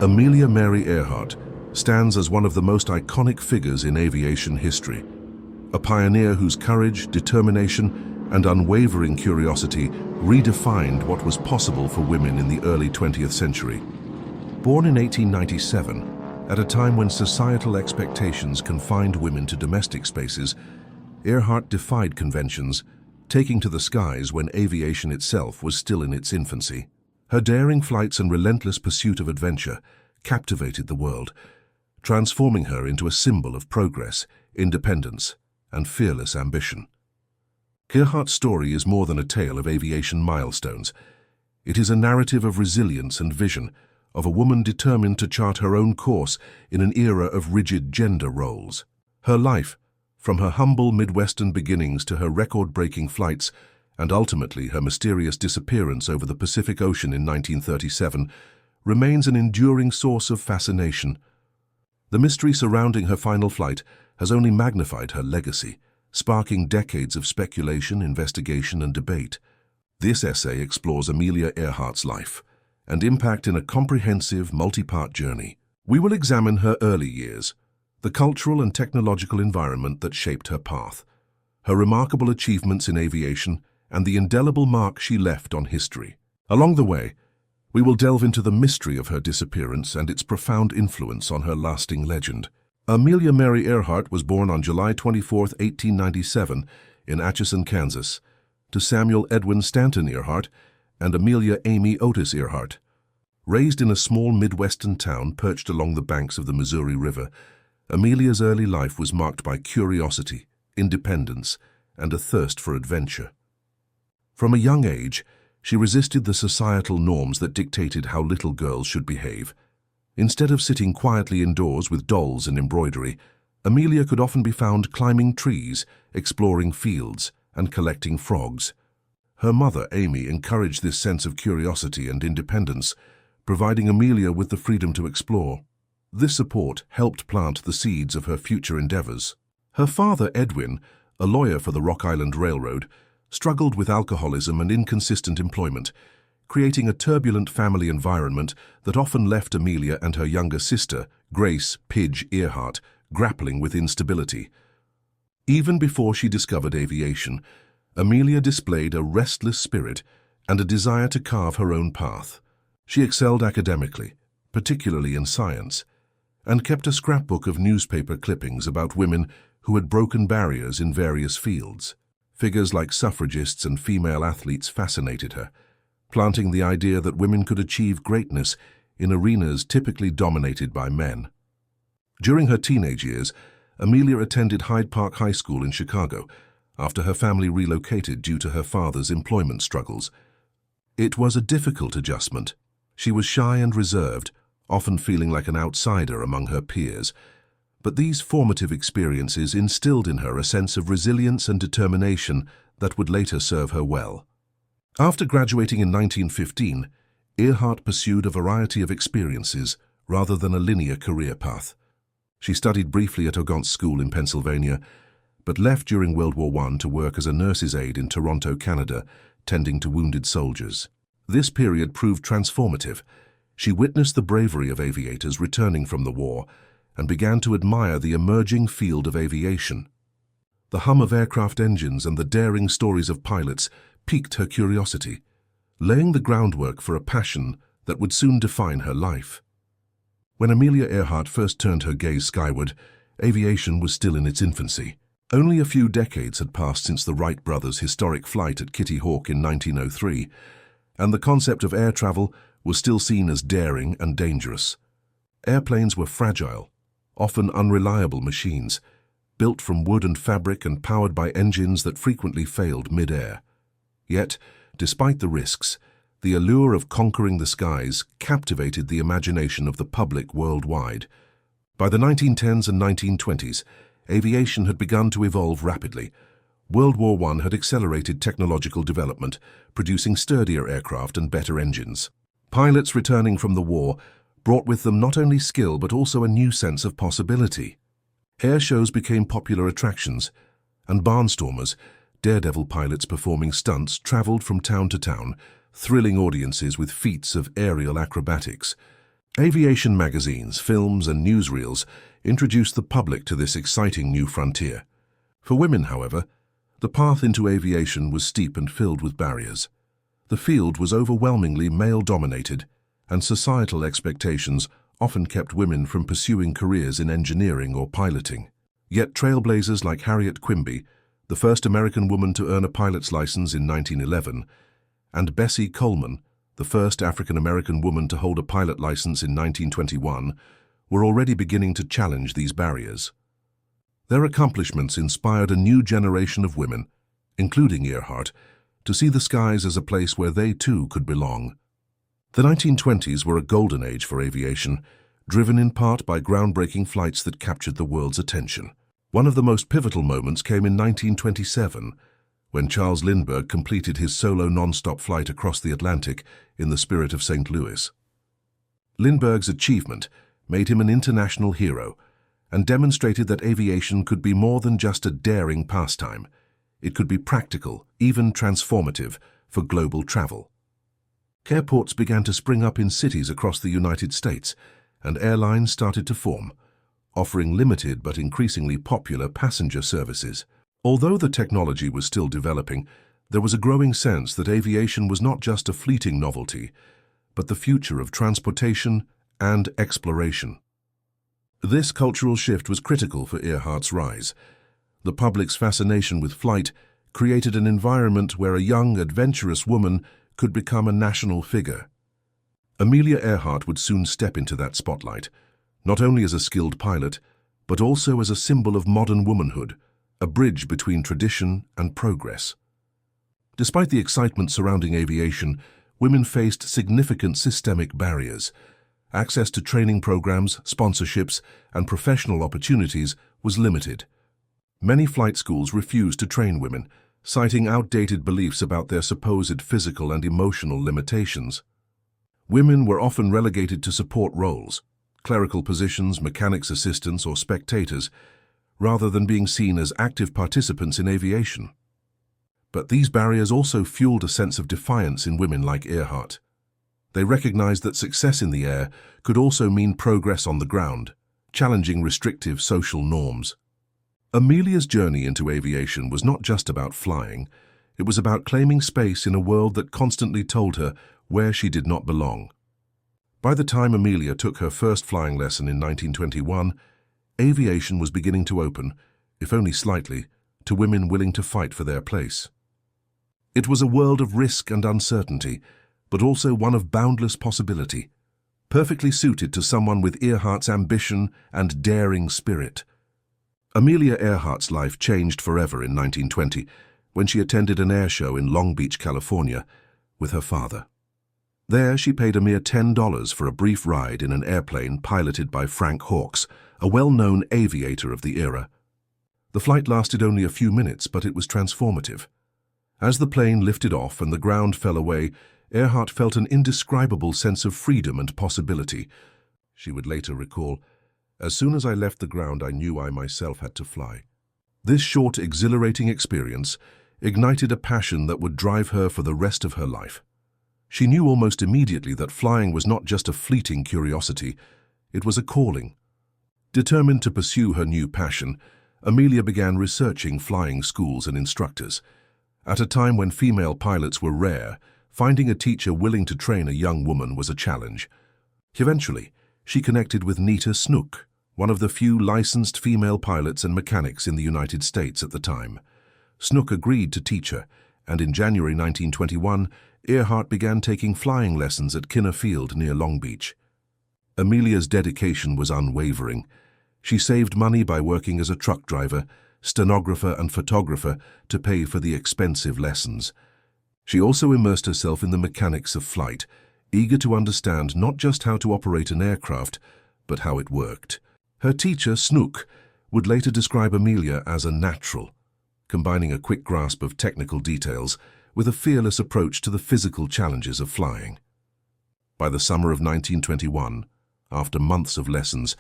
Amelia Mary Earhart stands as one of the most iconic figures in aviation history, a pioneer whose courage, determination, and unwavering curiosity redefined what was possible for women in the early 20th century. Born in 1897, at a time when societal expectations confined women to domestic spaces, Earhart defied conventions, taking to the skies when aviation itself was still in its infancy. Her daring flights and relentless pursuit of adventure captivated the world, transforming her into a symbol of progress, independence, and fearless ambition. Earhart's story is more than a tale of aviation milestones. It is a narrative of resilience and vision, of a woman determined to chart her own course in an era of rigid gender roles. Her life, from her humble Midwestern beginnings to her record-breaking flights, and ultimately her mysterious disappearance over the Pacific Ocean in 1937, remains an enduring source of fascination. The mystery surrounding her final flight has only magnified her legacy, sparking decades of speculation, investigation, and debate. This essay explores Amelia Earhart's life and impact in a comprehensive, multi-part journey. We will examine her early years, the cultural and technological environment that shaped her path, her remarkable achievements in aviation, and the indelible mark she left on history. Along the way, we will delve into the mystery of her disappearance and its profound influence on her lasting legend. Amelia Mary Earhart was born on July 24, 1897, in Atchison, Kansas, to Samuel Edwin Stanton Earhart and Amelia Amy Otis Earhart. Raised in a small Midwestern town perched along the banks of the Missouri River, Amelia's early life was marked by curiosity, independence, and a thirst for adventure. From a young age, she resisted the societal norms that dictated how little girls should behave. Instead of sitting quietly indoors with dolls and embroidery, Amelia could often be found climbing trees, exploring fields, and collecting frogs. Her mother, Amy, encouraged this sense of curiosity and independence, providing Amelia with the freedom to explore. This support helped plant the seeds of her future endeavors. Her father, Edwin, a lawyer for the Rock Island Railroad, struggled with alcoholism and inconsistent employment, creating a turbulent family environment that often left Amelia and her younger sister, Grace Pidge Earhart, grappling with instability. Even before she discovered aviation, Amelia displayed a restless spirit and a desire to carve her own path. She excelled academically, particularly in science, and kept a scrapbook of newspaper clippings about women who had broken barriers in various fields. Figures like suffragists and female athletes fascinated her, planting the idea that women could achieve greatness in arenas typically dominated by men. During her teenage years, Amelia attended Hyde Park High School in Chicago after her family relocated due to her father's employment struggles. It was a difficult adjustment. She was shy and reserved, often feeling like an outsider among her peers. But these formative experiences instilled in her a sense of resilience and determination that would later serve her well. After graduating in 1915, Earhart pursued a variety of experiences rather than a linear career path. She studied briefly at Ogontz School in Pennsylvania, but left during World War I to work as a nurse's aide in Toronto, Canada, tending to wounded soldiers. This period proved transformative. She witnessed the bravery of aviators returning from the war and began to admire the emerging field of aviation. The hum of aircraft engines and the daring stories of pilots piqued her curiosity, laying the groundwork for a passion that would soon define her life. When Amelia Earhart first turned her gaze skyward, aviation was still in its infancy. Only a few decades had passed since the Wright brothers' historic flight at Kitty Hawk in 1903, and the concept of air travel was still seen as daring and dangerous. Airplanes were fragile, often unreliable machines, built from wood and fabric and powered by engines that frequently failed mid-air. Yet, despite the risks, the allure of conquering the skies captivated the imagination of the public worldwide. By the 1910s and 1920s, aviation had begun to evolve rapidly. World War I had accelerated technological development, producing sturdier aircraft and better engines. Pilots returning from the war brought with them not only skill but also a new sense of possibility. Air shows became popular attractions, and barnstormers, daredevil pilots performing stunts, traveled from town to town, thrilling audiences with feats of aerial acrobatics. Aviation magazines, films, and newsreels introduced the public to this exciting new frontier. For women, however, the path into aviation was steep and filled with barriers. The field was overwhelmingly male-dominated, and societal expectations often kept women from pursuing careers in engineering or piloting. Yet trailblazers like Harriet Quimby, the first American woman to earn a pilot's license in 1911, and Bessie Coleman, the first African-American woman to hold a pilot license in 1921, were already beginning to challenge these barriers. Their accomplishments inspired a new generation of women, including Earhart, to see the skies as a place where they too could belong. The 1920s were a golden age for aviation, driven in part by groundbreaking flights that captured the world's attention. One of the most pivotal moments came in 1927, when Charles Lindbergh completed his solo non-stop flight across the Atlantic in the spirit of St. Louis. Lindbergh's achievement made him an international hero and demonstrated that aviation could be more than just a daring pastime. It could be practical, even transformative, for global travel. Airports began to spring up in cities across the United States, and airlines started to form, offering limited but increasingly popular passenger services. Although the technology was still developing, there was a growing sense that aviation was not just a fleeting novelty, but the future of transportation and exploration. This cultural shift was critical for Earhart's rise. The public's fascination with flight created an environment where a young, adventurous woman could become a national figure. Amelia Earhart would soon step into that spotlight, not only as a skilled pilot, but also as a symbol of modern womanhood, a bridge between tradition and progress. Despite the excitement surrounding aviation, women faced significant systemic barriers. Access to training programs, sponsorships, and professional opportunities was limited. Many flight schools refused to train women, citing outdated beliefs about their supposed physical and emotional limitations. Women were often relegated to support roles, clerical positions, mechanics' assistants, or spectators, rather than being seen as active participants in aviation. But these barriers also fueled a sense of defiance in women like Earhart. They recognized that success in the air could also mean progress on the ground, challenging restrictive social norms. Amelia's journey into aviation was not just about flying, it was about claiming space in a world that constantly told her where she did not belong. By the time Amelia took her first flying lesson in 1921, aviation was beginning to open, if only slightly, to women willing to fight for their place. It was a world of risk and uncertainty, but also one of boundless possibility, perfectly suited to someone with Earhart's ambition and daring spirit. Amelia Earhart's life changed forever in 1920 when she attended an air show in Long Beach, California, with her father. There, she paid a mere $10 for a brief ride in an airplane piloted by Frank Hawks, a well-known aviator of the era. The flight lasted only a few minutes, but it was transformative. As the plane lifted off and the ground fell away, Earhart felt an indescribable sense of freedom and possibility. She would later recall, "As soon as I left the ground, I knew I myself had to fly." This short, exhilarating experience ignited a passion that would drive her for the rest of her life. She knew almost immediately that flying was not just a fleeting curiosity, it was a calling. Determined to pursue her new passion, Amelia began researching flying schools and instructors. At a time when female pilots were rare, finding a teacher willing to train a young woman was a challenge. Eventually, she connected with Nita Snook, one of the few licensed female pilots and mechanics in the United States at the time. Snook agreed to teach her, and in January 1921, Earhart began taking flying lessons at Kinner Field near Long Beach. Amelia's dedication was unwavering. She saved money by working as a truck driver, stenographer, and photographer to pay for the expensive lessons. She also immersed herself in the mechanics of flight, eager to understand not just how to operate an aircraft, but how it worked. Her teacher, Snook, would later describe Amelia as a natural, combining a quick grasp of technical details with a fearless approach to the physical challenges of flying. By the summer of 1921, after months of lessons,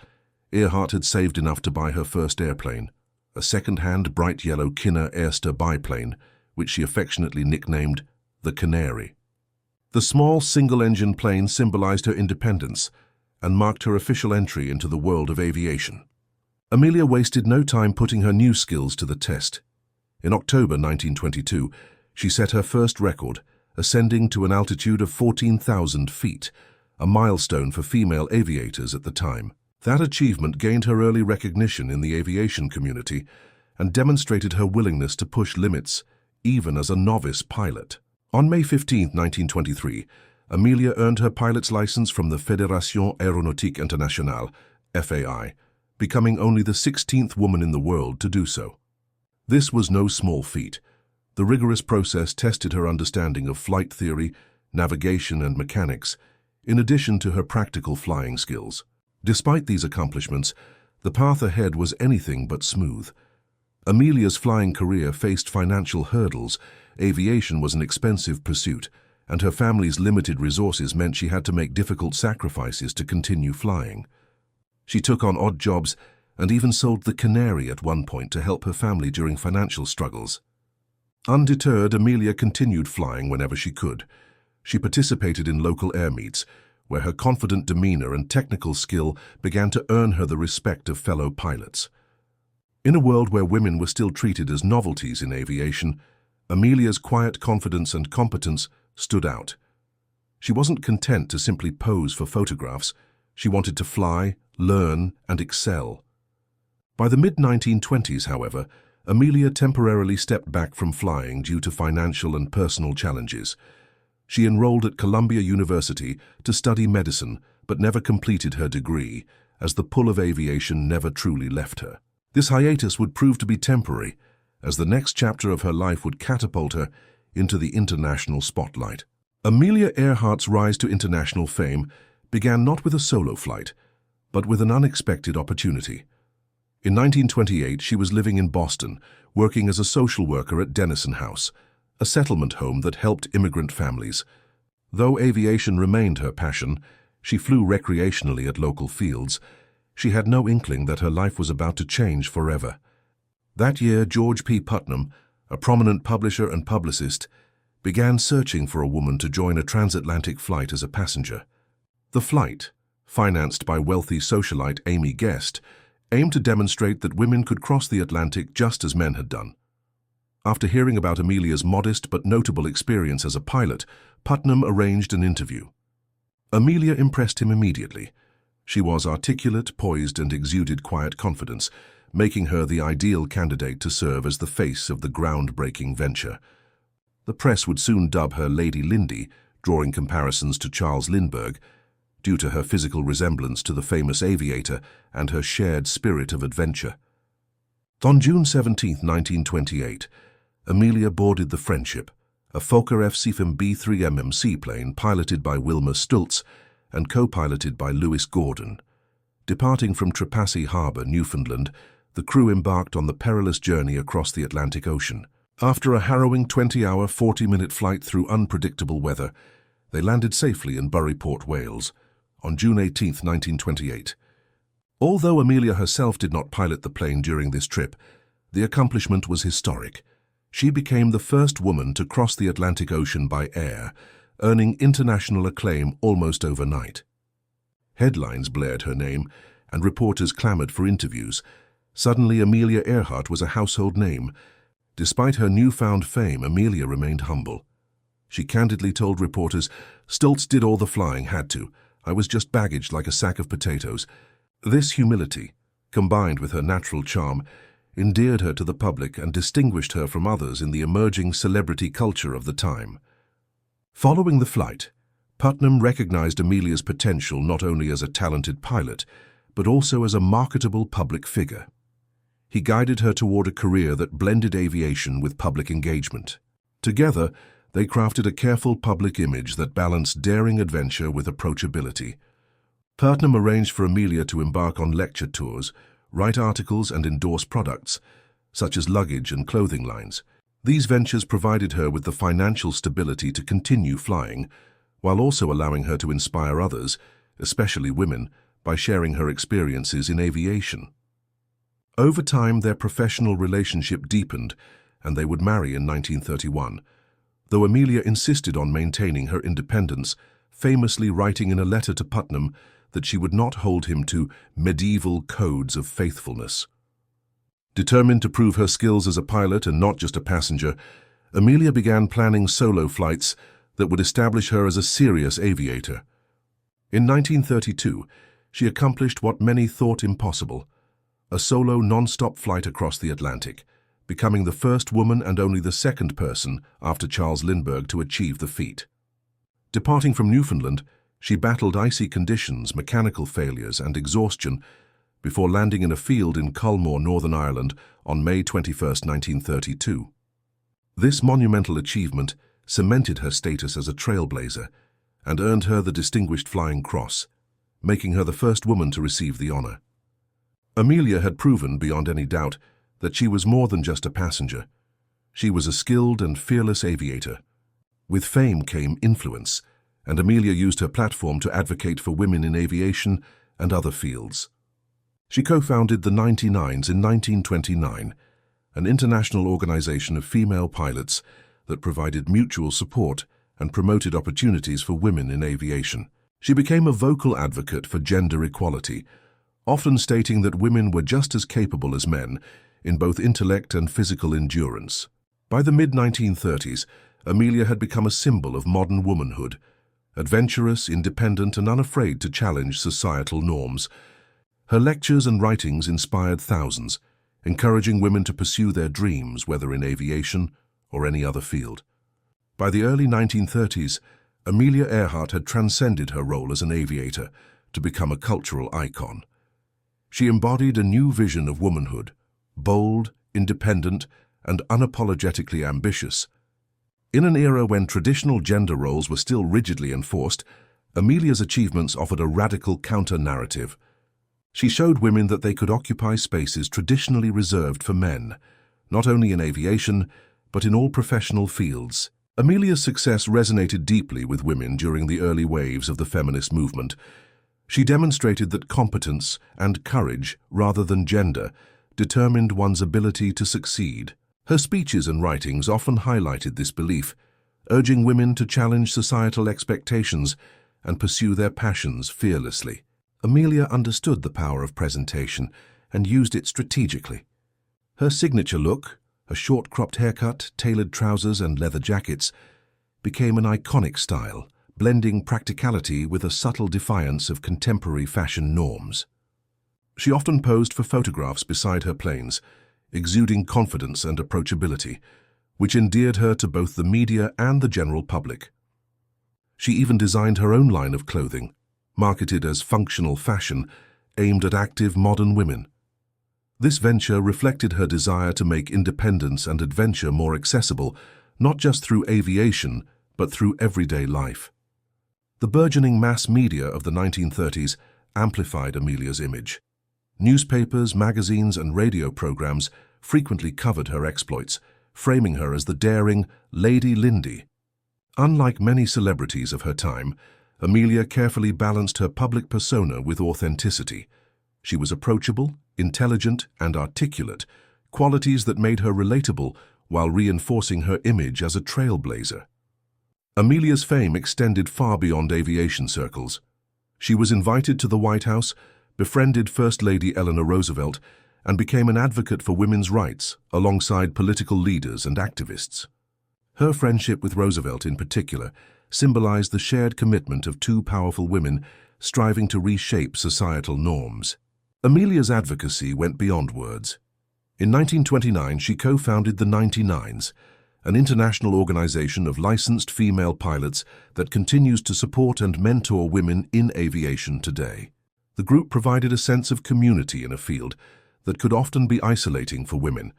Earhart had saved enough to buy her first airplane, a second-hand bright yellow Kinner Airster biplane, which she affectionately nicknamed the Canary. The small single-engine plane symbolized her independence, and marked her official entry into the world of aviation. Amelia wasted no time putting her new skills to the test. In October 1922, she set her first record, ascending to an altitude of 14,000 feet, a milestone for female aviators at the time. That achievement gained her early recognition in the aviation community and demonstrated her willingness to push limits, even as a novice pilot. On May 15, 1923, Amelia earned her pilot's license from the Fédération Aéronautique Internationale, FAI, becoming only the 16th woman in the world to do so. This was no small feat. The rigorous process tested her understanding of flight theory, navigation, and mechanics, in addition to her practical flying skills. Despite these accomplishments, the path ahead was anything but smooth. Amelia's flying career faced financial hurdles. Aviation was an expensive pursuit, and her family's limited resources meant she had to make difficult sacrifices to continue flying. She took on odd jobs and even sold the canary at one point to help her family during financial struggles. Undeterred, Amelia continued flying whenever she could. She participated in local air meets, where her confident demeanor and technical skill began to earn her the respect of fellow pilots. In a world where women were still treated as novelties in aviation, Amelia's quiet confidence and competence stood out. She wasn't content to simply pose for photographs. She wanted to fly, learn, and excel. By the mid-1920s, however, Amelia temporarily stepped back from flying due to financial and personal challenges. She enrolled at Columbia University to study medicine, but never completed her degree, as the pull of aviation never truly left her. This hiatus would prove to be temporary, as the next chapter of her life would catapult her into the international spotlight. Amelia Earhart's rise to international fame began not with a solo flight, but with an unexpected opportunity. In 1928, she was living in Boston, working as a social worker at Denison House, a settlement home that helped immigrant families. Though aviation remained her passion, she flew recreationally at local fields. She had no inkling that her life was about to change forever. That year, George P. Putnam, a prominent publisher and publicist, began searching for a woman to join a transatlantic flight as a passenger. The flight, financed by wealthy socialite Amy Guest, aimed to demonstrate that women could cross the Atlantic just as men had done. After hearing about Amelia's modest but notable experience as a pilot, Putnam arranged an interview. Amelia impressed him immediately. She was articulate, poised, and exuded quiet confidence, making her the ideal candidate to serve as the face of the groundbreaking venture. The press would soon dub her Lady Lindy, drawing comparisons to Charles Lindbergh, due to her physical resemblance to the famous Aviator and her shared spirit of adventure. On June 17, 1928, Amelia boarded the Friendship, a Fokker F-Seaform B-3MM seaplane piloted by Wilma Stultz and co-piloted by Lewis Gordon. Departing from Trepassey Harbor, Newfoundland, the crew embarked on the perilous journey across the Atlantic Ocean. After a harrowing 20-hour, 40-minute flight through unpredictable weather, they landed safely in Buryport, Wales, on June 18, 1928. Although Amelia herself did not pilot the plane during this trip, the accomplishment was historic. She became the first woman to cross the Atlantic Ocean by air, earning international acclaim almost overnight. Headlines blared her name, and reporters clamored for interviews. Suddenly, Amelia Earhart was a household name. Despite her newfound fame, Amelia remained humble. She candidly told reporters, "Stultz did all the flying, had to. I was just baggage like a sack of potatoes." This humility, combined with her natural charm, endeared her to the public and distinguished her from others in the emerging celebrity culture of the time. Following the flight, Putnam recognized Amelia's potential not only as a talented pilot, but also as a marketable public figure. He guided her toward a career that blended aviation with public engagement. Together, they crafted a careful public image that balanced daring adventure with approachability. Putnam arranged for Amelia to embark on lecture tours, write articles, and endorse products, such as luggage and clothing lines. These ventures provided her with the financial stability to continue flying, while also allowing her to inspire others, especially women, by sharing her experiences in aviation. Over time, their professional relationship deepened, and they would marry in 1931, though Amelia insisted on maintaining her independence, famously writing in a letter to Putnam that she would not hold him to medieval codes of faithfulness. Determined to prove her skills as a pilot and not just a passenger, Amelia began planning solo flights that would establish her as a serious aviator. In 1932, she accomplished what many thought impossible: a solo non-stop flight across the Atlantic, becoming the first woman and only the second person after Charles Lindbergh to achieve the feat. Departing from Newfoundland, she battled icy conditions, mechanical failures, and exhaustion before landing in a field in Culmore, Northern Ireland on May 21, 1932. This monumental achievement cemented her status as a trailblazer and earned her the Distinguished Flying Cross, making her the first woman to receive the honor. Amelia had proven beyond any doubt that she was more than just a passenger. She was a skilled and fearless aviator. With fame came influence, and Amelia used her platform to advocate for women in aviation and other fields. She co-founded the 99s in 1929, an international organization of female pilots that provided mutual support and promoted opportunities for women in aviation. She became a vocal advocate for gender equality, often stating that women were just as capable as men in both intellect and physical endurance. By the mid-1930s, Amelia had become a symbol of modern womanhood, adventurous, independent, and unafraid to challenge societal norms. Her lectures and writings inspired thousands, encouraging women to pursue their dreams, whether in aviation or any other field. By the early 1930s, Amelia Earhart had transcended her role as an aviator to become a cultural icon. She embodied a new vision of womanhood, bold, independent, and unapologetically ambitious. In an era when traditional gender roles were still rigidly enforced, Amelia's achievements offered a radical counter-narrative. She showed women that they could occupy spaces traditionally reserved for men, not only in aviation, but in all professional fields. Amelia's success resonated deeply with women during the early waves of the feminist movement. She demonstrated that competence and courage, rather than gender, determined one's ability to succeed. Her speeches and writings often highlighted this belief, urging women to challenge societal expectations and pursue their passions fearlessly. Amelia understood the power of presentation and used it strategically. Her signature look, a short cropped haircut, tailored trousers, and leather jackets, became an iconic style, blending practicality with a subtle defiance of contemporary fashion norms. She often posed for photographs beside her planes, exuding confidence and approachability, which endeared her to both the media and the general public. She even designed her own line of clothing, marketed as functional fashion, aimed at active modern women. This venture reflected her desire to make independence and adventure more accessible, not just through aviation, but through everyday life. The burgeoning mass media of the 1930s amplified Amelia's image. Newspapers, magazines, and radio programs frequently covered her exploits, framing her as the daring Lady Lindy. Unlike many celebrities of her time, Amelia carefully balanced her public persona with authenticity. She was approachable, intelligent, and articulate, qualities that made her relatable while reinforcing her image as a trailblazer. Amelia's fame extended far beyond aviation circles. She was invited to the White House, befriended First Lady Eleanor Roosevelt, and became an advocate for women's rights alongside political leaders and activists. Her friendship with Roosevelt in particular symbolized the shared commitment of two powerful women striving to reshape societal norms. Amelia's advocacy went beyond words. In 1929, she co-founded the 99s, an international organization of licensed female pilots that continues to support and mentor women in aviation today. The group provided a sense of community in a field that could often be isolating for women,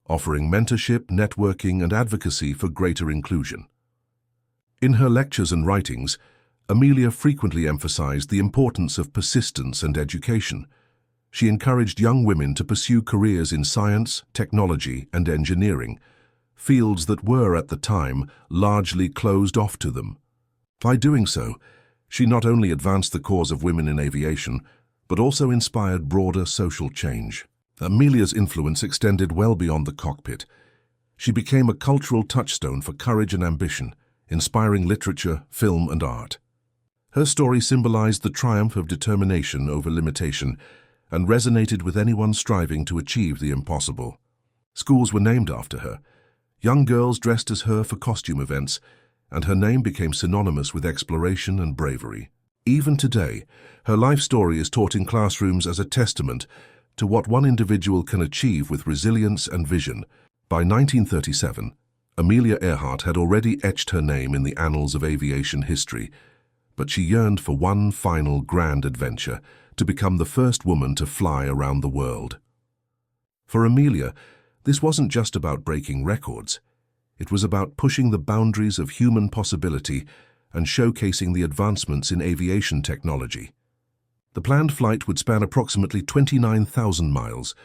offering mentorship, networking, and advocacy for greater inclusion. In her lectures and writings, Amelia frequently emphasized the importance of persistence and education. She encouraged young women to pursue careers in science, technology, and engineering, fields that were, at the time, largely closed off to them. By doing so, she not only advanced the cause of women in aviation, but also inspired broader social change. Amelia's influence extended well beyond the cockpit. She became a cultural touchstone for courage and ambition, inspiring literature, film, and art. Her story symbolized the triumph of determination over limitation and resonated with anyone striving to achieve the impossible. Schools were named after her. Young girls dressed as her for costume events, and her name became synonymous with exploration and bravery. Even today, her life story is taught in classrooms as a testament to what one individual can achieve with resilience and vision. By 1937, Amelia Earhart had already etched her name in the annals of aviation history, but she yearned for one final grand adventure, to become the first woman to fly around the world. For Amelia, this wasn't just about breaking records. It was about pushing the boundaries of human possibility and showcasing the advancements in aviation technology. The planned flight would span approximately 29,000 miles,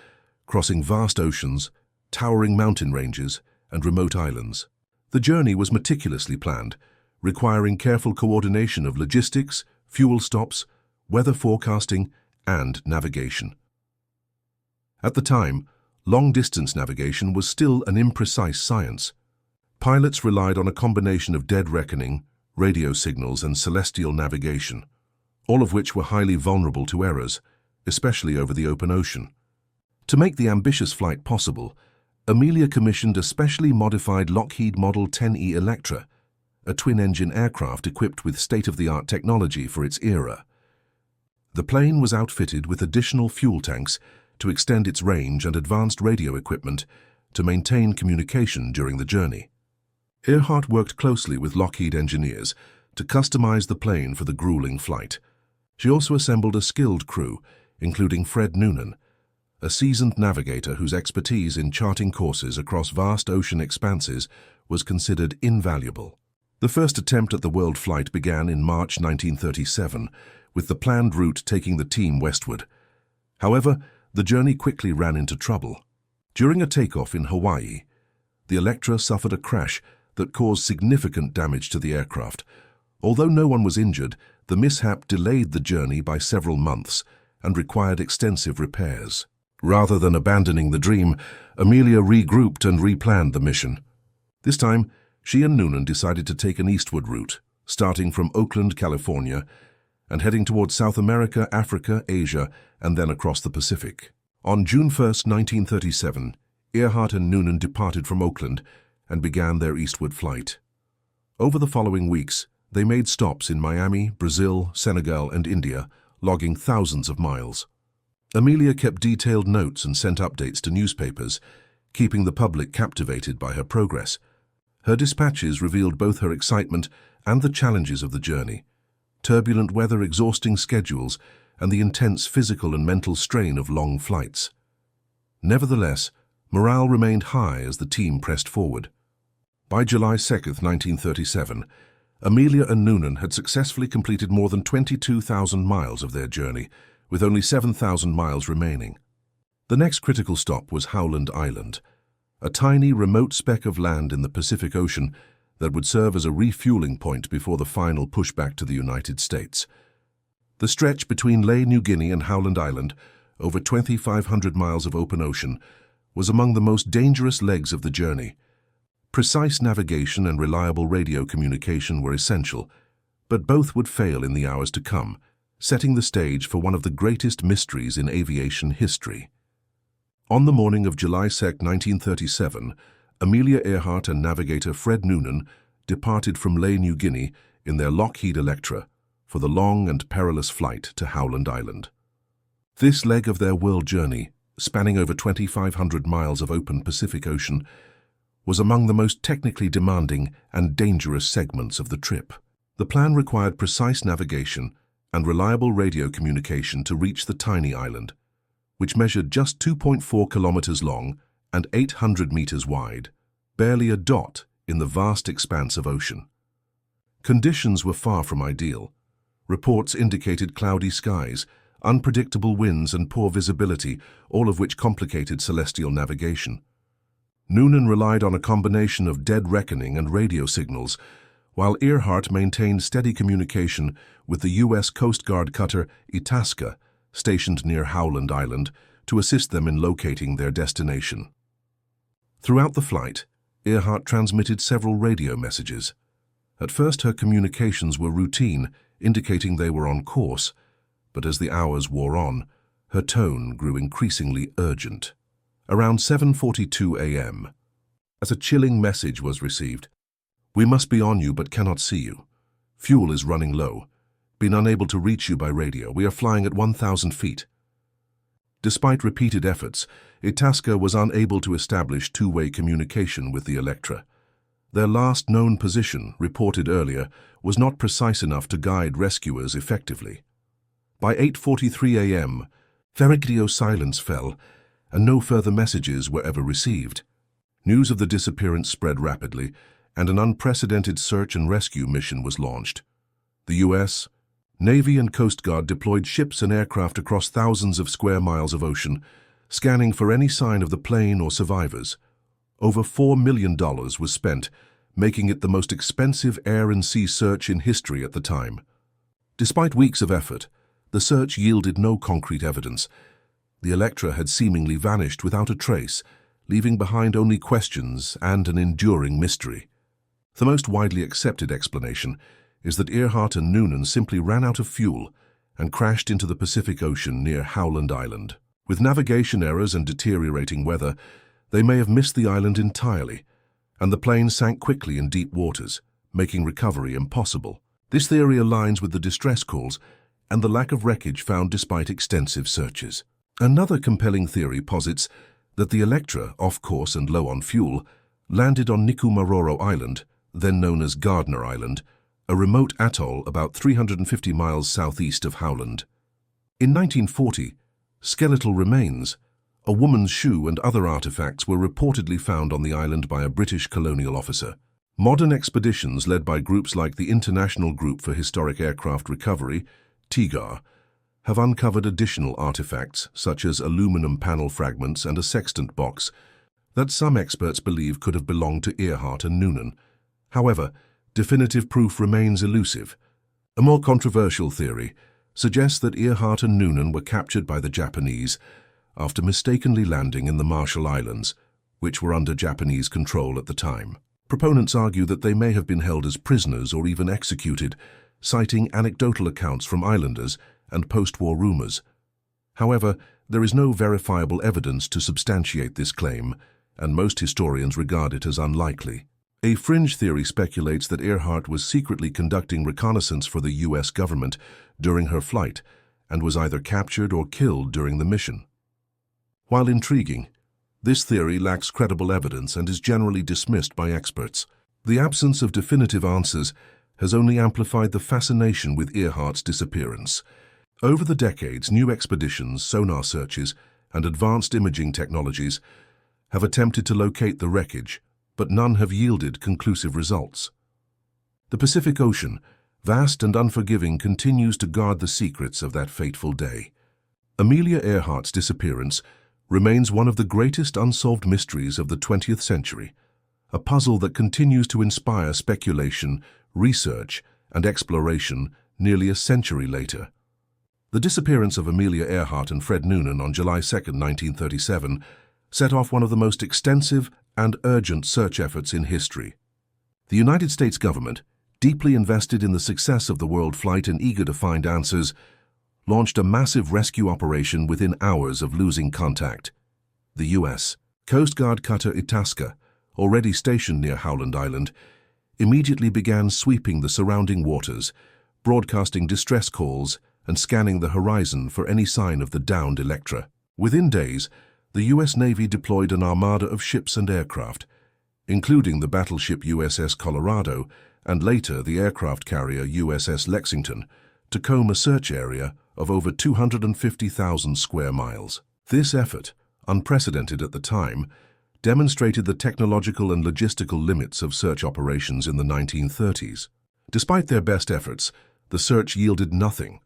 crossing vast oceans, towering mountain ranges, and remote islands. The journey was meticulously planned, requiring careful coordination of logistics, fuel stops, weather forecasting, and navigation. At the time, long-distance navigation was still an imprecise science. Pilots relied on a combination of dead reckoning, radio signals, and celestial navigation, all of which were highly vulnerable to errors, especially over the open ocean. To make the ambitious flight possible, Amelia commissioned a specially modified Lockheed Model 10E Electra, a twin-engine aircraft equipped with state-of-the-art technology for its era. The plane was outfitted with additional fuel tanks to extend its range and advanced radio equipment to maintain communication during the journey. Earhart worked closely with Lockheed engineers to customize the plane for the grueling flight. She also assembled a skilled crew, including Fred Noonan, a seasoned navigator whose expertise in charting courses across vast ocean expanses was considered invaluable. The first attempt at the world flight began in March 1937, with the planned route taking the team westward. However, the journey quickly ran into trouble. During a takeoff in Hawaii, the Electra suffered a crash that caused significant damage to the aircraft. Although no one was injured, the mishap delayed the journey by several months and required extensive repairs. Rather than abandoning the dream, Amelia regrouped and replanned the mission. This time, she and Noonan decided to take an eastward route, starting from Oakland, California, and heading towards South America, Africa, Asia, and then across the Pacific. On June 1, 1937, Earhart and Noonan departed from Oakland and began their eastward flight. Over the following weeks, they made stops in Miami, Brazil, Senegal, and India, logging thousands of miles. Amelia kept detailed notes and sent updates to newspapers, keeping the public captivated by her progress. Her dispatches revealed both her excitement and the challenges of the journey: turbulent weather, exhausting schedules, and the intense physical and mental strain of long flights. Nevertheless, morale remained high as the team pressed forward. By July 2, 1937, Amelia and Noonan had successfully completed more than 22,000 miles of their journey, with only 7,000 miles remaining. The next critical stop was Howland Island, a tiny, remote speck of land in the Pacific Ocean that would serve as a refueling point before the final pushback to the United States. The stretch between Lae, New Guinea and Howland Island, over 2,500 miles of open ocean, was among the most dangerous legs of the journey. Precise navigation and reliable radio communication were essential, but both would fail in the hours to come, setting the stage for one of the greatest mysteries in aviation history. On the morning of July 2, 1937, Amelia Earhart and navigator Fred Noonan departed from Lae, New Guinea in their Lockheed Electra for the long and perilous flight to Howland Island. This leg of their world journey, spanning over 2,500 miles of open Pacific Ocean, was among the most technically demanding and dangerous segments of the trip. The plan required precise navigation and reliable radio communication to reach the tiny island, which measured just 2.4 kilometers long and 800 meters wide, barely a dot in the vast expanse of ocean. Conditions were far from ideal. Reports indicated cloudy skies, unpredictable winds and poor visibility, all of which complicated celestial navigation. Noonan relied on a combination of dead reckoning and radio signals, while Earhart maintained steady communication with the U.S. Coast Guard cutter Itasca, stationed near Howland Island, to assist them in locating their destination. Throughout the flight, Earhart transmitted several radio messages. At first, her communications were routine, indicating they were on course, but as the hours wore on, her tone grew increasingly urgent. Around 7:42 a.m., as a chilling message was received. "We must be on you but cannot see you. Fuel is running low. Been unable to reach you by radio. We are flying at 1,000 feet. Despite repeated efforts, Itasca was unable to establish two-way communication with the Electra. Their last known position, reported earlier, was not precise enough to guide rescuers effectively. By 8:43 a.m., radio silence fell, and no further messages were ever received. News of the disappearance spread rapidly, and an unprecedented search and rescue mission was launched. The U.S. Navy and Coast Guard deployed ships and aircraft across thousands of square miles of ocean, scanning for any sign of the plane or survivors. Over $4 million was spent, making it the most expensive air and sea search in history at the time. Despite weeks of effort, the search yielded no concrete evidence. The Electra had seemingly vanished without a trace, leaving behind only questions and an enduring mystery. The most widely accepted explanation is that Earhart and Noonan simply ran out of fuel and crashed into the Pacific Ocean near Howland Island. With navigation errors and deteriorating weather, they may have missed the island entirely, and the plane sank quickly in deep waters, making recovery impossible. This theory aligns with the distress calls and the lack of wreckage found despite extensive searches. Another compelling theory posits that the Electra, off course and low on fuel, landed on Nikumaroro Island, then known as Gardner Island, a remote atoll about 350 miles southeast of Howland. In 1940, skeletal remains, a woman's shoe and other artifacts were reportedly found on the island by a British colonial officer. Modern expeditions led by groups like the International Group for Historic Aircraft Recovery, TIGAR, have uncovered additional artifacts such as aluminum panel fragments and a sextant box that some experts believe could have belonged to Earhart and Noonan. However, definitive proof remains elusive. A more controversial theory suggests that Earhart and Noonan were captured by the Japanese after mistakenly landing in the Marshall Islands, which were under Japanese control at the time. Proponents argue that they may have been held as prisoners or even executed, citing anecdotal accounts from islanders and post-war rumors. However, there is no verifiable evidence to substantiate this claim, and most historians regard it as unlikely. A fringe theory speculates that Earhart was secretly conducting reconnaissance for the U.S. government during her flight and was either captured or killed during the mission. While intriguing, this theory lacks credible evidence and is generally dismissed by experts. The absence of definitive answers has only amplified the fascination with Earhart's disappearance. Over the decades, new expeditions, sonar searches, and advanced imaging technologies have attempted to locate the wreckage, but none have yielded conclusive results. The Pacific Ocean, vast and unforgiving, continues to guard the secrets of that fateful day. Amelia Earhart's disappearance remains one of the greatest unsolved mysteries of the 20th century, a puzzle that continues to inspire speculation, research, and exploration nearly a century later. The disappearance of Amelia Earhart and Fred Noonan on July 2, 1937, set off one of the most extensive and urgent search efforts in history. The United States government, deeply invested in the success of the world flight and eager to find answers, launched a massive rescue operation within hours of losing contact. The U.S. Coast Guard cutter Itasca, already stationed near Howland Island, immediately began sweeping the surrounding waters, broadcasting distress calls and scanning the horizon for any sign of the downed Electra. Within days, the U.S. Navy deployed an armada of ships and aircraft, including the battleship USS Colorado and later the aircraft carrier USS Lexington, to comb a search area of over 250,000 square miles. This effort, unprecedented at the time, demonstrated the technological and logistical limits of search operations in the 1930s. Despite their best efforts, the search yielded nothing.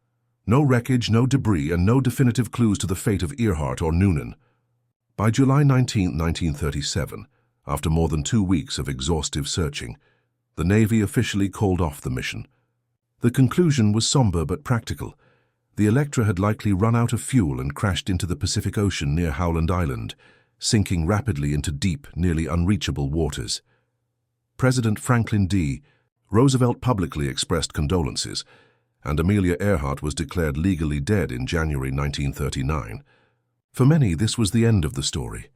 No wreckage, no debris, and no definitive clues to the fate of Earhart or Noonan. By July 19, 1937, after more than 2 weeks of exhaustive searching, the Navy officially called off the mission. The conclusion was somber but practical. The Electra had likely run out of fuel and crashed into the Pacific Ocean near Howland Island, sinking rapidly into deep, nearly unreachable waters. President Franklin D. Roosevelt publicly expressed condolences, and Amelia Earhart was declared legally dead in January 1939. For many, this was the end of the story.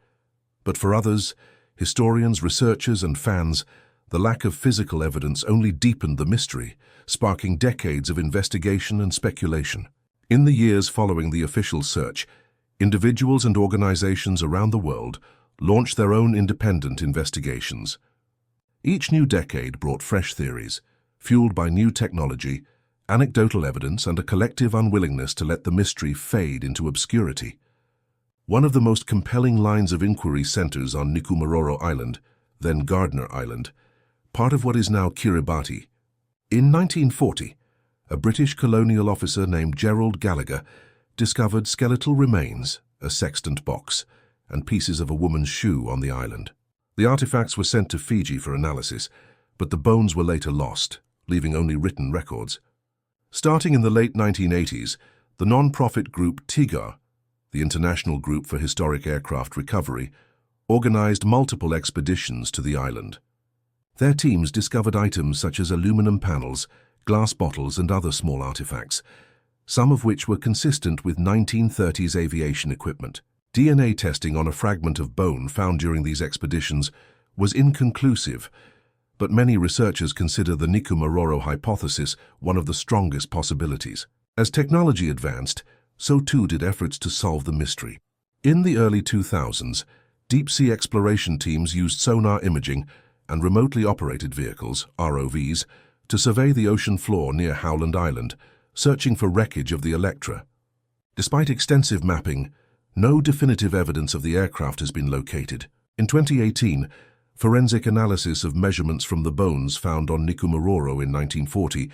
But for others, historians, researchers, and fans, the lack of physical evidence only deepened the mystery, sparking decades of investigation and speculation. In the years following the official search, individuals and organizations around the world launched their own independent investigations. Each new decade brought fresh theories, fueled by new technology, anecdotal evidence, and a collective unwillingness to let the mystery fade into obscurity. One of the most compelling lines of inquiry centers on Nikumaroro Island, then Gardner Island, part of what is now Kiribati. In 1940, a British colonial officer named Gerald Gallagher discovered skeletal remains, a sextant box, and pieces of a woman's shoe on the island. The artifacts were sent to Fiji for analysis, but the bones were later lost, leaving only written records. Starting in the late 1980s, the non-profit group TIGAR, the International Group for Historic Aircraft Recovery, organized multiple expeditions to the island. Their teams discovered items such as aluminum panels, glass bottles, and other small artifacts, some of which were consistent with 1930s aviation equipment. DNA testing on a fragment of bone found during these expeditions was inconclusive, but many researchers consider the Nikumaroro hypothesis one of the strongest possibilities. As technology advanced, so too did efforts to solve the mystery. In the early 2000s, deep-sea exploration teams used sonar imaging and remotely operated vehicles, ROVs, to survey the ocean floor near Howland Island, searching for wreckage of the Electra. Despite extensive mapping, no definitive evidence of the aircraft has been located. In 2018, forensic analysis of measurements from the bones found on Nikumaroro in 1940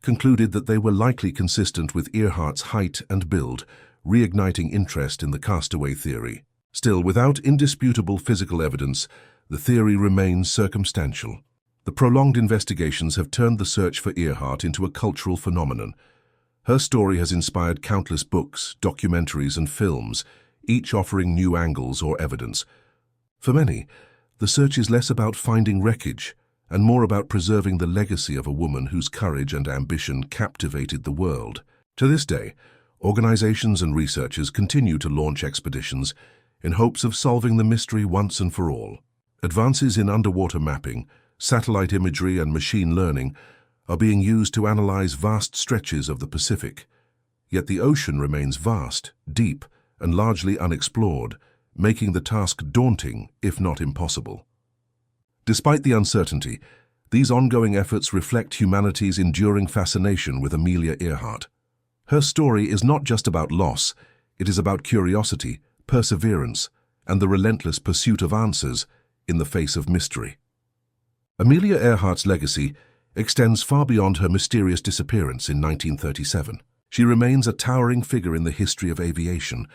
concluded that they were likely consistent with Earhart's height and build, reigniting interest in the castaway theory. Still, without indisputable physical evidence, the theory remains circumstantial. The prolonged investigations have turned the search for Earhart into a cultural phenomenon. Her story has inspired countless books, documentaries, and films, each offering new angles or evidence. For many, the search is less about finding wreckage and more about preserving the legacy of a woman whose courage and ambition captivated the world. To this day, organizations and researchers continue to launch expeditions in hopes of solving the mystery once and for all. Advances in underwater mapping, satellite imagery, and machine learning are being used to analyze vast stretches of the Pacific. Yet the ocean remains vast, deep, and largely unexplored, making the task daunting, if not impossible. Despite the uncertainty, these ongoing efforts reflect humanity's enduring fascination with Amelia Earhart. Her story is not just about loss, it is about curiosity, perseverance, and the relentless pursuit of answers in the face of mystery. Amelia Earhart's legacy extends far beyond her mysterious disappearance in 1937. She remains a towering figure in the history of aviation,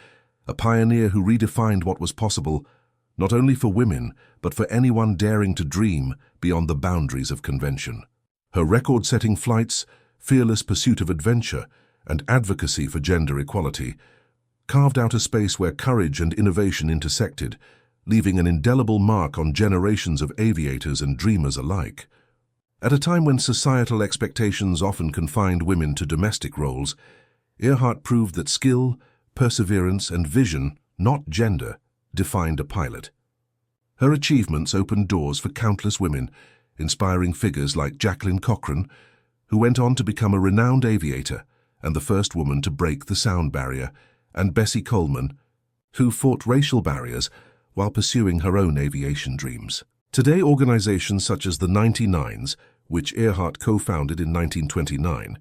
a pioneer who redefined what was possible, not only for women, but for anyone daring to dream beyond the boundaries of convention. Her record-setting flights, fearless pursuit of adventure, and advocacy for gender equality carved out a space where courage and innovation intersected, leaving an indelible mark on generations of aviators and dreamers alike. At a time when societal expectations often confined women to domestic roles, Earhart proved that skill, perseverance, and vision, not gender, defined a pilot. Her achievements opened doors for countless women, inspiring figures like Jacqueline Cochran, who went on to become a renowned aviator and the first woman to break the sound barrier, and Bessie Coleman, who fought racial barriers while pursuing her own aviation dreams. Today, organizations such as the 99s, which Earhart co-founded in 1929,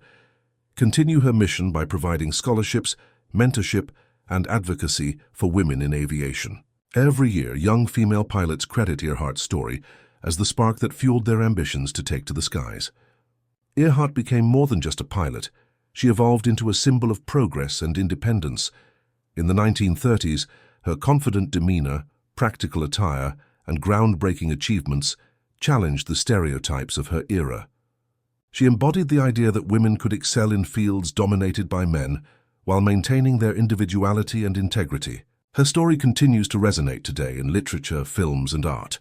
continue her mission by providing scholarships, mentorship, and advocacy for women in aviation. Every year, young female pilots credit Earhart's story as the spark that fueled their ambitions to take to the skies. Earhart became more than just a pilot. She evolved into a symbol of progress and independence. In the 1930s, her confident demeanor, practical attire, and groundbreaking achievements challenged the stereotypes of her era. She embodied the idea that women could excel in fields dominated by men while maintaining their individuality and integrity. Her story continues to resonate today in literature, films, and art.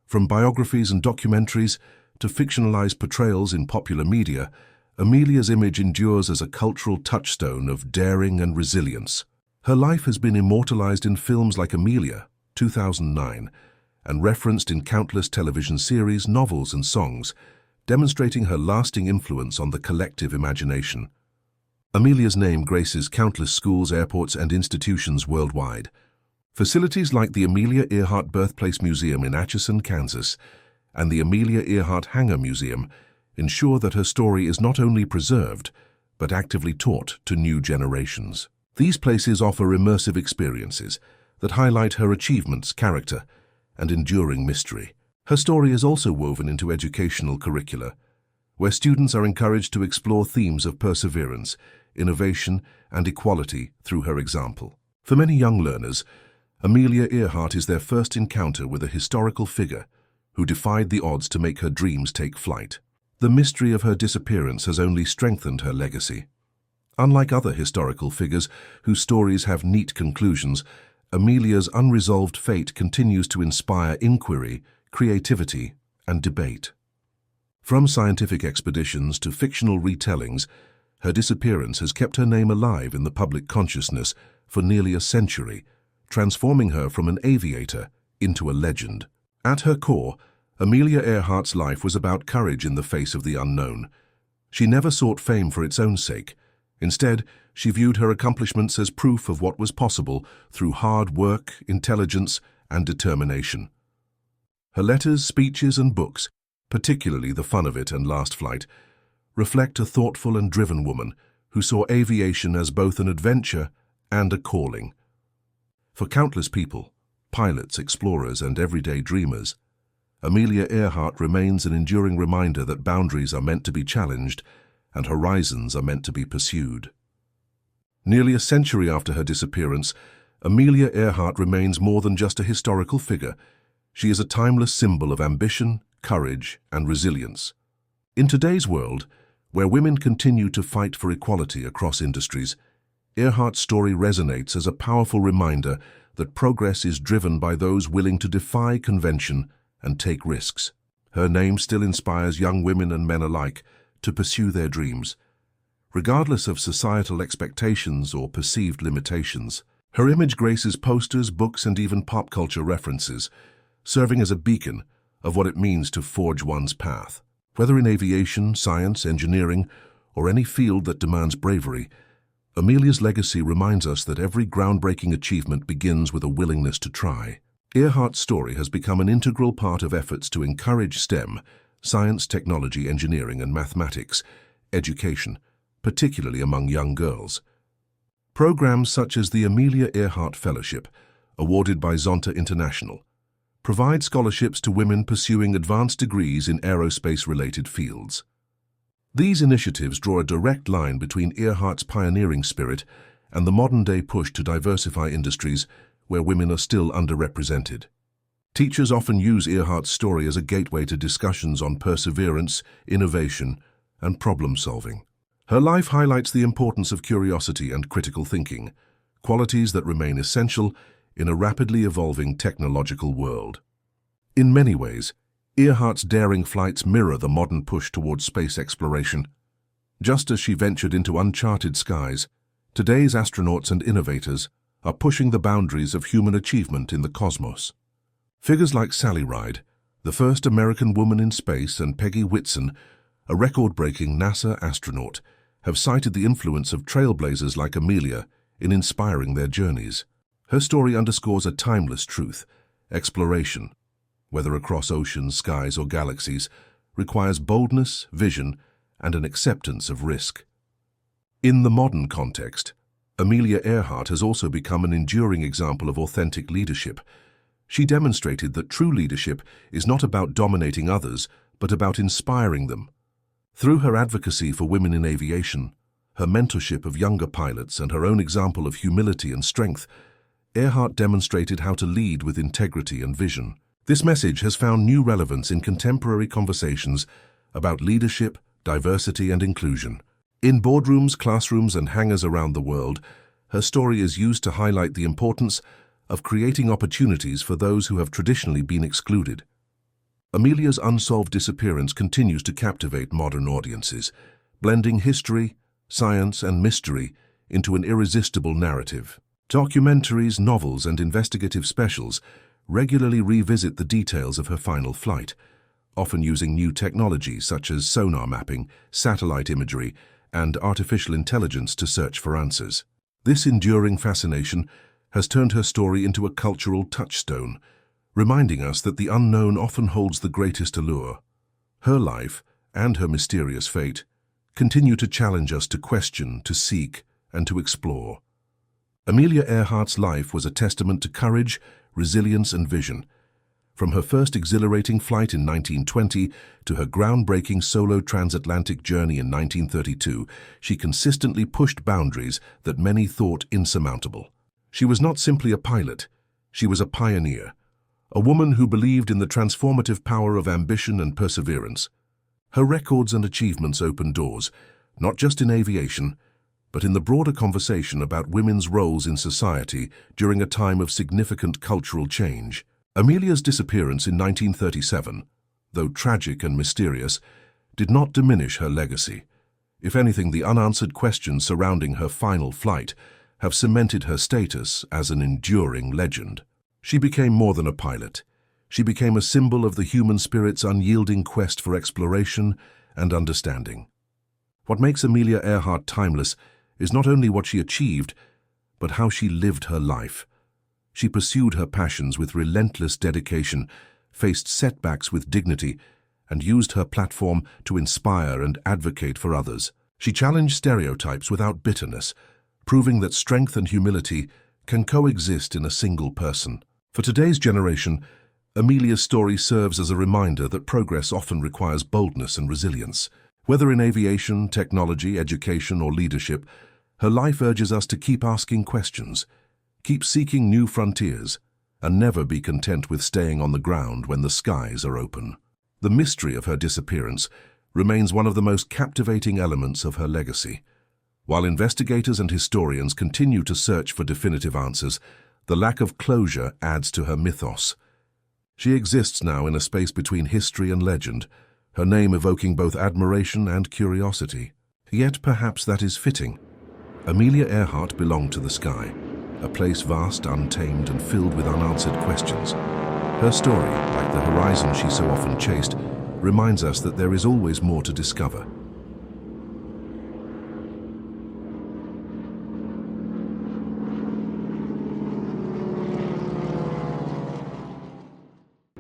From biographies and documentaries to fictionalized portrayals in popular media, Amelia's image endures as a cultural touchstone of daring and resilience. Her life has been immortalized in films like Amelia, 2009, and referenced in countless television series, novels, and songs, demonstrating her lasting influence on the collective imagination. Amelia's name graces countless schools, airports, and institutions worldwide. Facilities like the Amelia Earhart Birthplace Museum in Atchison, Kansas, and the Amelia Earhart Hangar Museum ensure that her story is not only preserved, but actively taught to new generations. These places offer immersive experiences that highlight her achievements, character, and enduring mystery. Her story is also woven into educational curricula, where students are encouraged to explore themes of perseverance, innovation, and equality through her example. For many young learners, Amelia Earhart is their first encounter with a historical figure who defied the odds to make her dreams take flight. The mystery of her disappearance has only strengthened her legacy. Unlike other historical figures whose stories have neat conclusions, Amelia's unresolved fate continues to inspire inquiry, creativity, and debate. From scientific expeditions to fictional retellings, her disappearance has kept her name alive in the public consciousness for nearly a century, transforming her from an aviator into a legend. At her core, Amelia Earhart's life was about courage in the face of the unknown. She never sought fame for its own sake. Instead, she viewed her accomplishments as proof of what was possible through hard work, intelligence, and determination. Her letters, speeches, and books, particularly The Fun of It and Last Flight, reflect a thoughtful and driven woman who saw aviation as both an adventure and a calling. For countless people, pilots, explorers, and everyday dreamers, Amelia Earhart remains an enduring reminder that boundaries are meant to be challenged and horizons are meant to be pursued. Nearly a century after her disappearance, Amelia Earhart remains more than just a historical figure. She is a timeless symbol of ambition, courage, and resilience. In today's world, where women continue to fight for equality across industries, Earhart's story resonates as a powerful reminder that progress is driven by those willing to defy convention and take risks. Her name still inspires young women and men alike to pursue their dreams, regardless of societal expectations or perceived limitations. Her image graces posters, books, and even pop culture references, serving as a beacon of what it means to forge one's path. Whether in aviation, science, engineering, or any field that demands bravery, Amelia's legacy reminds us that every groundbreaking achievement begins with a willingness to try. Earhart's story has become an integral part of efforts to encourage STEM, science, technology, engineering, and mathematics, education, particularly among young girls. Programs such as the Amelia Earhart Fellowship, awarded by Zonta International, provide scholarships to women pursuing advanced degrees in aerospace-related fields. These initiatives draw a direct line between Earhart's pioneering spirit and the modern-day push to diversify industries where women are still underrepresented. Teachers often use Earhart's story as a gateway to discussions on perseverance, innovation, and problem-solving. Her life highlights the importance of curiosity and critical thinking, qualities that remain essential in a rapidly evolving technological world. In many ways, Earhart's daring flights mirror the modern push towards space exploration. Just as she ventured into uncharted skies, today's astronauts and innovators are pushing the boundaries of human achievement in the cosmos. Figures like Sally Ride, the first American woman in space, and Peggy Whitson, a record-breaking NASA astronaut, have cited the influence of trailblazers like Amelia in inspiring their journeys. Her story underscores a timeless truth: exploration, whether across oceans, skies, or galaxies, requires boldness, vision, and an acceptance of risk. In the modern context, Amelia Earhart has also become an enduring example of authentic leadership. She demonstrated that true leadership is not about dominating others, but about inspiring them. Through her advocacy for women in aviation, her mentorship of younger pilots, and her own example of humility and strength, Earhart demonstrated how to lead with integrity and vision. This message has found new relevance in contemporary conversations about leadership, diversity, and inclusion. In boardrooms, classrooms, and hangars around the world, her story is used to highlight the importance of creating opportunities for those who have traditionally been excluded. Amelia's unsolved disappearance continues to captivate modern audiences, blending history, science, and mystery into an irresistible narrative. Documentaries, novels, and investigative specials regularly revisit the details of her final flight, often using new technology such as sonar mapping, satellite imagery, and artificial intelligence to search for answers. This enduring fascination has turned her story into a cultural touchstone, reminding us that the unknown often holds the greatest allure. Her life, and her mysterious fate, continue to challenge us to question, to seek, and to explore. Amelia Earhart's life was a testament to courage, resilience, and vision. From her first exhilarating flight in 1920 to her groundbreaking solo transatlantic journey in 1932, she consistently pushed boundaries that many thought insurmountable. She was not simply a pilot, she was a pioneer, a woman who believed in the transformative power of ambition and perseverance. Her records and achievements opened doors, not just in aviation, but in the broader conversation about women's roles in society during a time of significant cultural change. Amelia's disappearance in 1937, though tragic and mysterious, did not diminish her legacy. If anything, the unanswered questions surrounding her final flight have cemented her status as an enduring legend. She became more than a pilot. She became a symbol of the human spirit's unyielding quest for exploration and understanding. What makes Amelia Earhart timeless is not only what she achieved, but how she lived her life. She pursued her passions with relentless dedication, faced setbacks with dignity, and used her platform to inspire and advocate for others. She challenged stereotypes without bitterness, proving that strength and humility can coexist in a single person. For today's generation, Amelia's story serves as a reminder that progress often requires boldness and resilience. Whether in aviation, technology, education, or leadership, her life urges us to keep asking questions, keep seeking new frontiers, and never be content with staying on the ground when the skies are open. The mystery of her disappearance remains one of the most captivating elements of her legacy. While investigators and historians continue to search for definitive answers, the lack of closure adds to her mythos. She exists now in a space between history and legend, her name evoking both admiration and curiosity. Yet perhaps that is fitting. Amelia Earhart belonged to the sky, a place vast, untamed, and filled with unanswered questions. Her story, like the horizon she so often chased, reminds us that there is always more to discover.